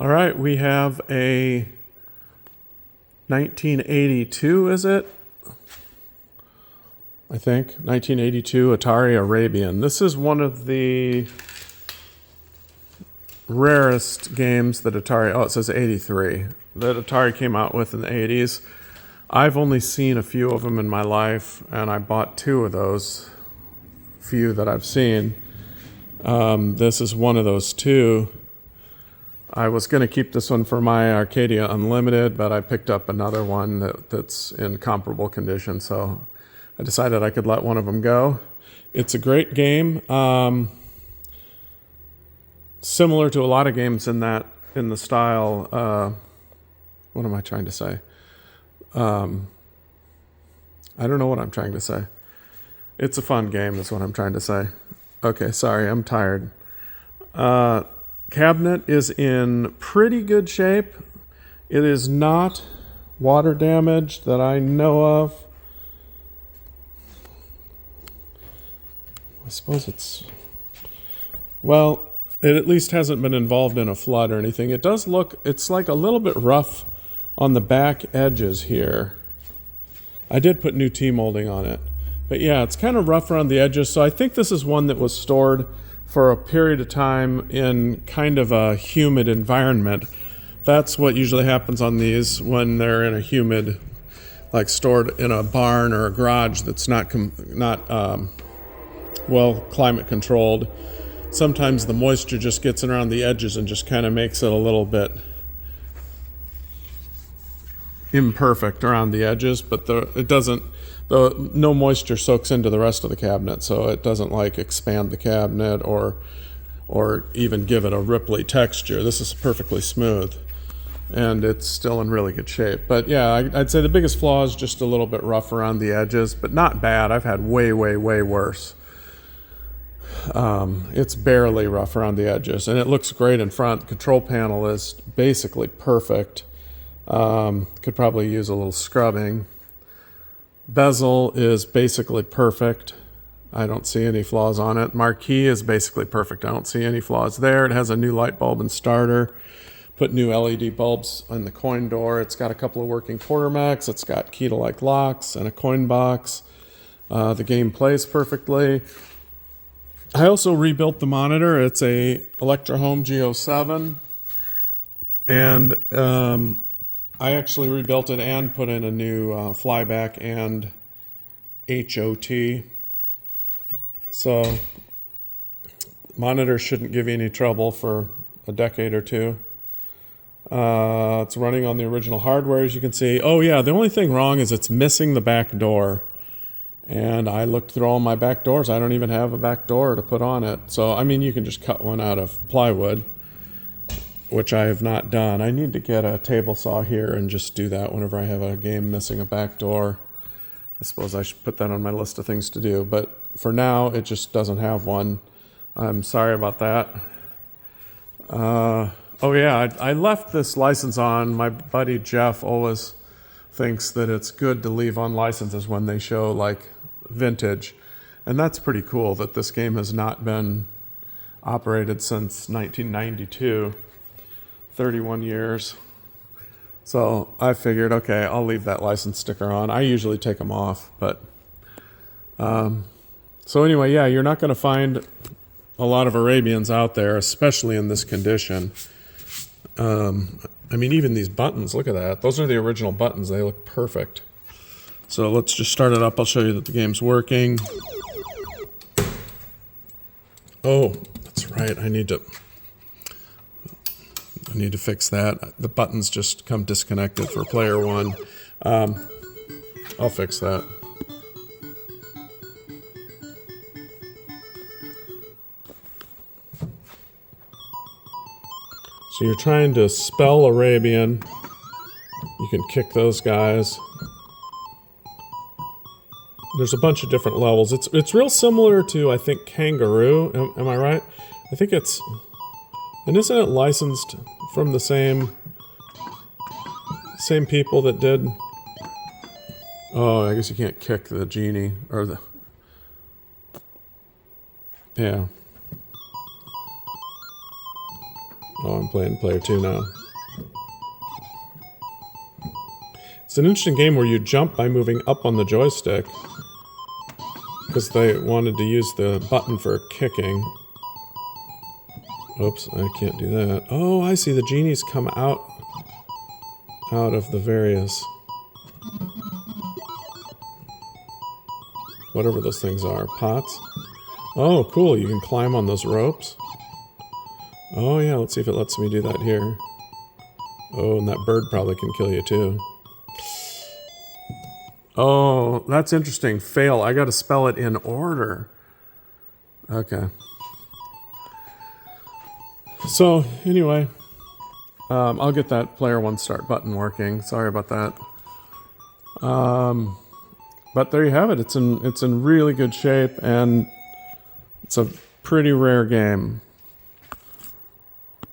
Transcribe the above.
All right, we have a 1982, is it? I think 1982 Atari Arabian. This is one of the rarest games that Atari, oh, it says 83, that Atari came out with in the 80s. I've only seen a few of them in my life, and I bought two of those few that I've seen. This is one of those two. I was going to keep this one for my Arcadia Unlimited, but I picked up another one that's in comparable condition, so I decided I could let one of them go. It's a great game, similar to a lot of games in the style. What am I trying to say? I don't know what I'm trying to say. It's a fun game, is what I'm trying to say. Okay, sorry, I'm tired. Cabinet is in pretty good shape. It is not water damaged that I know of. I suppose it's, well, it at least hasn't been involved in a flood or anything. It does look, it's like a little bit rough on the back edges here. I did put new T-molding on it. But yeah, it's kind of rough around the edges. So I think this is one that was stored for a period of time in kind of a humid environment. That's what usually happens on these when they're in a humid, like stored in a barn or a garage that's not well climate controlled. Sometimes the moisture just gets around the edges and just kind of makes it a little bit imperfect around the edges, but no moisture soaks into the rest of the cabinet, so it doesn't like expand the cabinet or even give it a ripply texture. This is perfectly smooth, and it's still in really good shape. But yeah, I'd say the biggest flaw is just a little bit rough around the edges, but not bad. I've had way worse. It's barely rough around the edges, and it looks great in front. The control panel is basically perfect. Could probably use a little scrubbing. Bezel is basically perfect. I don't see any flaws on it. Marquee is basically perfect. I don't see any flaws there. It has a new light bulb and starter. Put new LED bulbs on the coin door. It's got a couple of working quarter mechs. It's got key-to-like locks and a coin box. The game plays perfectly. I also rebuilt the monitor. It's a Electrohome G07. And I actually rebuilt it and put in a new flyback and HOT. So monitor shouldn't give you any trouble for a decade or two. It's running on the original hardware, as you can see. Oh yeah, the only thing wrong is it's missing the back door. And I looked through all my back doors. I don't even have a back door to put on it. So, I mean, you can just cut one out of plywood, which I have not done. I need to get a table saw here and just do that whenever I have a game missing a back door. I suppose I should put that on my list of things to do. But for now, it just doesn't have one. I'm sorry about that. Oh yeah, I left this license on. My buddy Jeff always thinks that it's good to leave on licenses when they show like vintage. And that's pretty cool that this game has not been operated since 1992. 31 years. So I figured, okay, I'll leave that license sticker on. I usually take them off, but so anyway, yeah, you're not going to find a lot of Arabians out there, especially in this condition. I mean, even these buttons, look at that. Those are the original buttons. They look perfect. So let's just start it up. I'll show you that the game's working. Oh, that's right. I need to fix that. The buttons just come disconnected for player one. I'll fix that. So you're trying to spell Arabian. You can kick those guys. There's a bunch of different levels. It's real similar to, I think, Kangaroo. Am I right? I think it's... And isn't it licensed from the same people that did... Oh, I guess you can't kick the genie, or the... Yeah. Oh, I'm playing player 2 now. It's an interesting game where you jump by moving up on the joystick. Because they wanted to use the button for kicking. Oops, I can't do that. Oh, I see. The genies come out of the various... whatever those things are. Pots? Oh, cool. You can climb on those ropes. Oh, yeah. Let's see if it lets me do that here. Oh, and that bird probably can kill you, too. Oh, that's interesting. Fail. I got to spell it in order. Okay. So, anyway, I'll get that player 1 start button working. Sorry about that. But there you have it. It's in really good shape, and it's a pretty rare game.